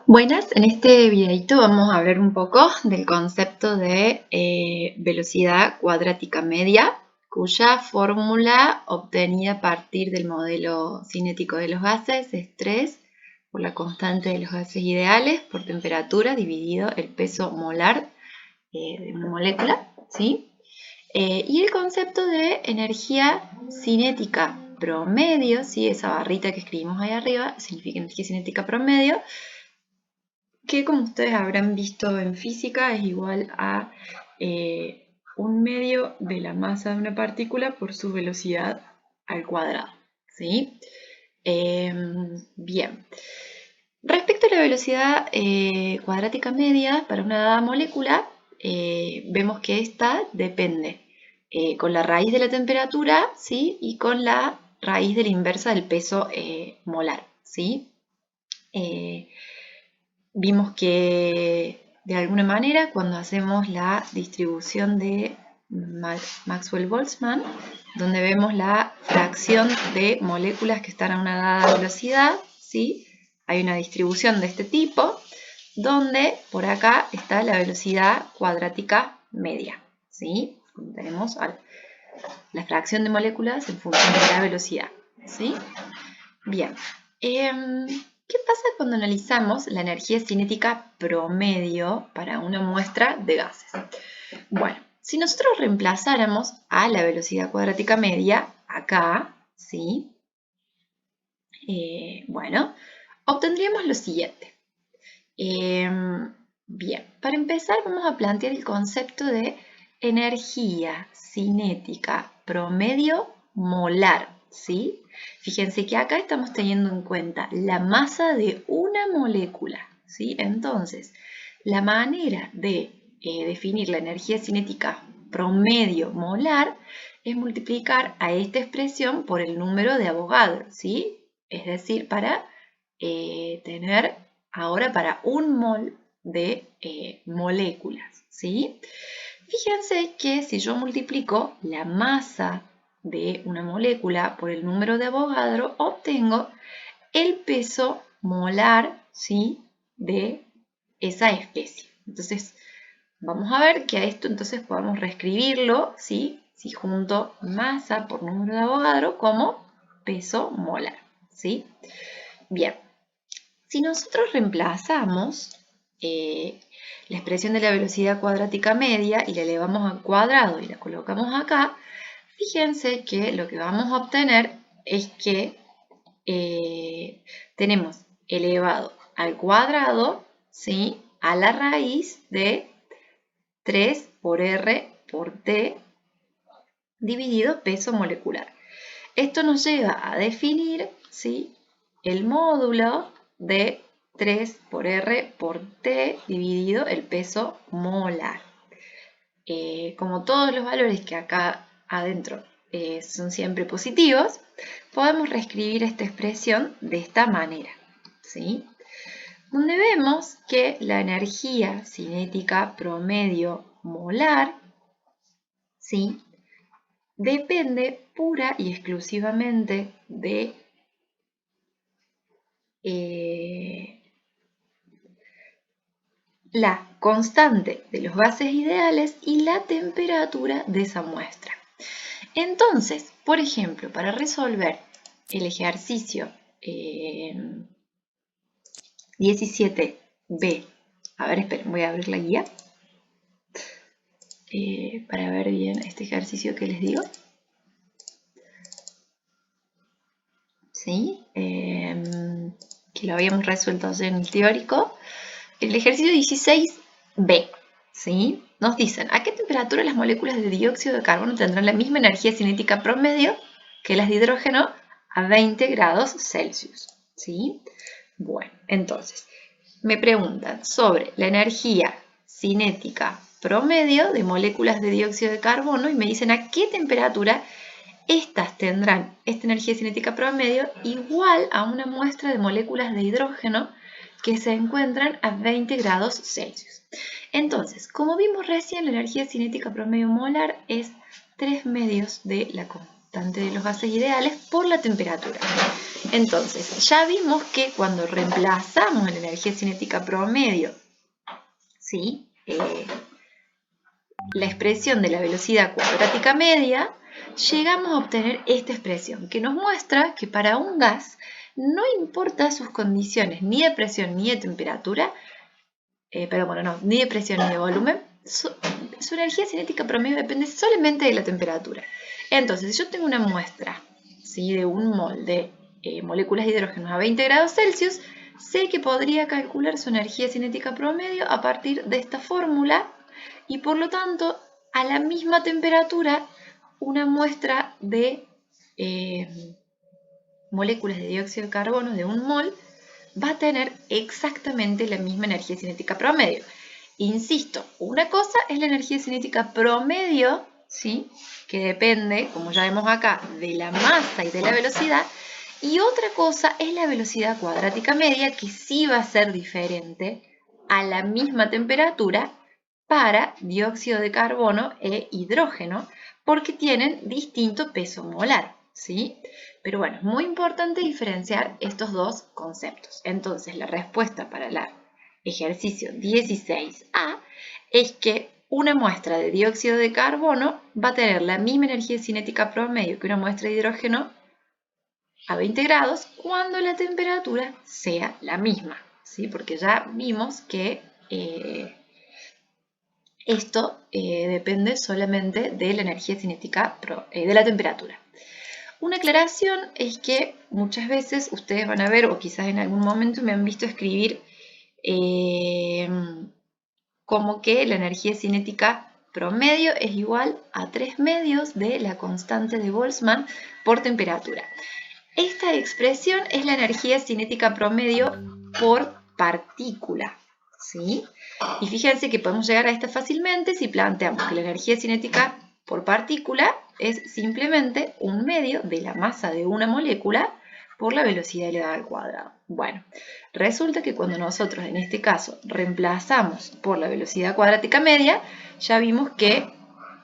Buenas, en este videito vamos a hablar un poco del concepto de velocidad cuadrática media, cuya fórmula obtenida a partir del modelo cinético de los gases es 3 por la constante de los gases ideales por temperatura dividido el peso molar de una molécula, ¿sí? Y el concepto de energía cinética promedio, ¿sí? Esa barrita que escribimos ahí arriba significa energía cinética promedio, que como ustedes habrán visto en física es igual a 1/2 de la masa de una partícula por su velocidad al cuadrado, ¿sí? Bien. Respecto a la velocidad cuadrática media para una dada molécula, vemos que esta depende con la raíz de la temperatura, ¿sí? Y con la raíz de la inversa del peso molar, ¿sí? Vimos que de alguna manera cuando hacemos la distribución de Maxwell-Boltzmann, donde vemos la fracción de moléculas que están a una dada velocidad, ¿sí? Hay una distribución de este tipo, donde por acá está la velocidad cuadrática media, ¿sí? Tenemos la fracción de moléculas en función de la velocidad, ¿sí? Bien. ¿Qué pasa cuando analizamos la energía cinética promedio para una muestra de gases? Bueno, si nosotros reemplazáramos a la velocidad cuadrática media acá, ¿sí? Bueno, obtendríamos lo siguiente. Bien, para empezar vamos a plantear el concepto de energía cinética promedio molar, ¿sí? Fíjense que acá estamos teniendo en cuenta la masa de una molécula, ¿sí? Entonces, la manera de definir la energía cinética promedio molar es multiplicar a esta expresión por el número de Avogadro, ¿sí? Es decir, para tener ahora para un mol de moléculas, ¿sí? Fíjense que si yo multiplico la masa de una molécula por el número de Avogadro, obtengo el peso molar, ¿sí? De esa especie. Entonces, vamos a ver que a esto entonces podemos reescribirlo, ¿sí? Si junto masa por número de Avogadro como peso molar, ¿sí? Bien, si nosotros reemplazamos la expresión de la velocidad cuadrática media y la elevamos al cuadrado y la colocamos acá, fíjense que lo que vamos a obtener es que tenemos elevado al cuadrado, ¿sí? A la raíz de 3 por R por T dividido peso molecular. Esto nos lleva a definir, ¿sí? El módulo de 3 por R por T dividido el peso molar. Como todos los valores que acá adentro son siempre positivos, podemos reescribir esta expresión de esta manera, ¿sí? Donde vemos que la energía cinética promedio molar, ¿sí? Depende pura y exclusivamente de la constante de los gases ideales y la temperatura de esa muestra. Entonces, por ejemplo, para resolver el ejercicio 17b, a ver, esperen, voy a abrir la guía para ver bien este ejercicio que les digo. ¿Sí? Que lo habíamos resuelto ayer en el teórico. El ejercicio 16b, ¿sí? Nos dicen, ¿a qué temperatura las moléculas de dióxido de carbono tendrán la misma energía cinética promedio que las de hidrógeno a 20 grados Celsius? ¿Sí? Bueno, entonces, me preguntan sobre la energía cinética promedio de moléculas de dióxido de carbono y me dicen a qué temperatura estas tendrán esta energía cinética promedio igual a una muestra de moléculas de hidrógeno que se encuentran a 20 grados Celsius. Entonces, como vimos recién, la energía cinética promedio molar es 3 medios de la constante de los gases ideales por la temperatura. Entonces, ya vimos que cuando reemplazamos la energía cinética promedio, ¿sí? La expresión de la velocidad cuadrática media, llegamos a obtener esta expresión que nos muestra que para un gas no importa sus condiciones ni de presión ni de temperatura, ni de presión ni de volumen, su energía cinética promedio depende solamente de la temperatura. Entonces, si yo tengo una muestra, ¿sí?, de un mol de moléculas de hidrógeno a 20 grados Celsius, sé que podría calcular su energía cinética promedio a partir de esta fórmula y por lo tanto, a la misma temperatura, una muestra de moléculas de dióxido de carbono de un mol va a tener exactamente la misma energía cinética promedio. Insisto, una cosa es la energía cinética promedio, ¿sí?, que depende, como ya vemos acá, de la masa y de la velocidad, y otra cosa es la velocidad cuadrática media, que sí va a ser diferente a la misma temperatura para dióxido de carbono e hidrógeno, porque tienen distinto peso molar, ¿sí? Pero bueno, es muy importante diferenciar estos dos conceptos. Entonces, la respuesta para el ejercicio 16A es que una muestra de dióxido de carbono va a tener la misma energía cinética promedio que una muestra de hidrógeno a 20 grados cuando la temperatura sea la misma, ¿sí? Porque ya vimos que esto depende solamente de la energía cinética, de la temperatura. Una aclaración es que muchas veces ustedes van a ver, o quizás en algún momento me han visto escribir como que la energía cinética promedio es igual a 3 medios de la constante de Boltzmann por temperatura. Esta expresión es la energía cinética promedio por partícula, ¿sí? Y fíjense que podemos llegar a esta fácilmente si planteamos que la energía cinética por partícula es simplemente un medio de la masa de una molécula por la velocidad elevada al cuadrado. Bueno, resulta que cuando nosotros en este caso reemplazamos por la velocidad cuadrática media, ya vimos que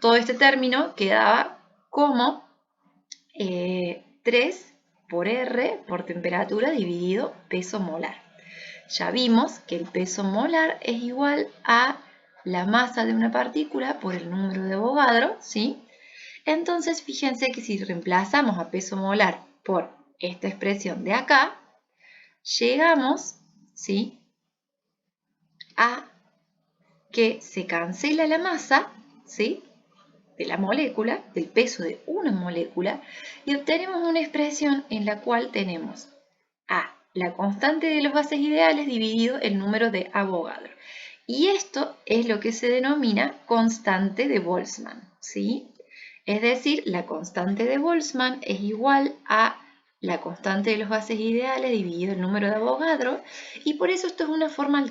todo este término quedaba como 3 por R por temperatura dividido peso molar. Ya vimos que el peso molar es igual a la masa de una partícula por el número de Avogadro, ¿sí? Entonces, fíjense que si reemplazamos a peso molar por esta expresión de acá, llegamos, ¿sí?, a que se cancela la masa, ¿sí?, de la molécula, del peso de una molécula, y obtenemos una expresión en la cual tenemos a la constante de los gases ideales dividido el número de Avogadro. Y esto es lo que se denomina constante de Boltzmann, ¿sí? Es decir, la constante de Boltzmann es igual a la constante de los gases ideales dividido el número de Avogadro, y por eso esto es una forma,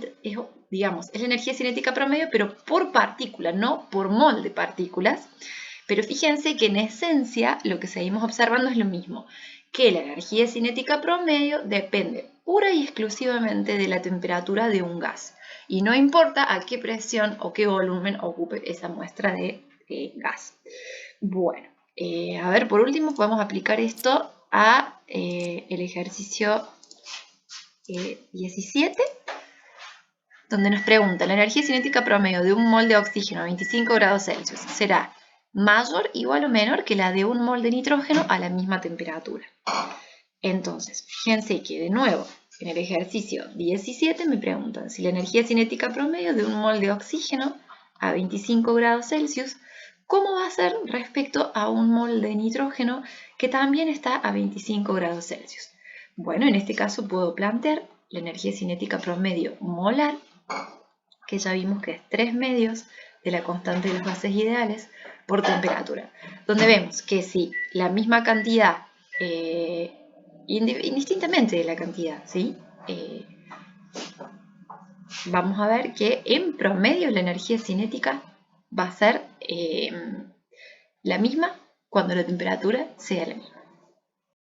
digamos, es la energía cinética promedio, pero por partícula, no por mol de partículas. Pero fíjense que en esencia lo que seguimos observando es lo mismo, que la energía cinética promedio depende pura y exclusivamente de la temperatura de un gas, y no importa a qué presión o qué volumen ocupe esa muestra de gas. Bueno, a ver, por último podemos aplicar esto a el ejercicio 17, donde nos pregunta, la energía cinética promedio de un mol de oxígeno a 25 grados Celsius será mayor, igual o menor que la de un mol de nitrógeno a la misma temperatura. Entonces, fíjense que de nuevo, en el ejercicio 17 me preguntan si la energía cinética promedio de un mol de oxígeno a 25 grados Celsius, ¿cómo va a ser respecto a un mol de nitrógeno que también está a 25 grados Celsius? Bueno, en este caso puedo plantear la energía cinética promedio molar, que ya vimos que es 3 medios de la constante de los gases ideales por temperatura, donde vemos que si la misma cantidad, indistintamente de la cantidad, ¿sí?, vamos a ver que en promedio la energía cinética va a ser la misma cuando la temperatura sea la misma.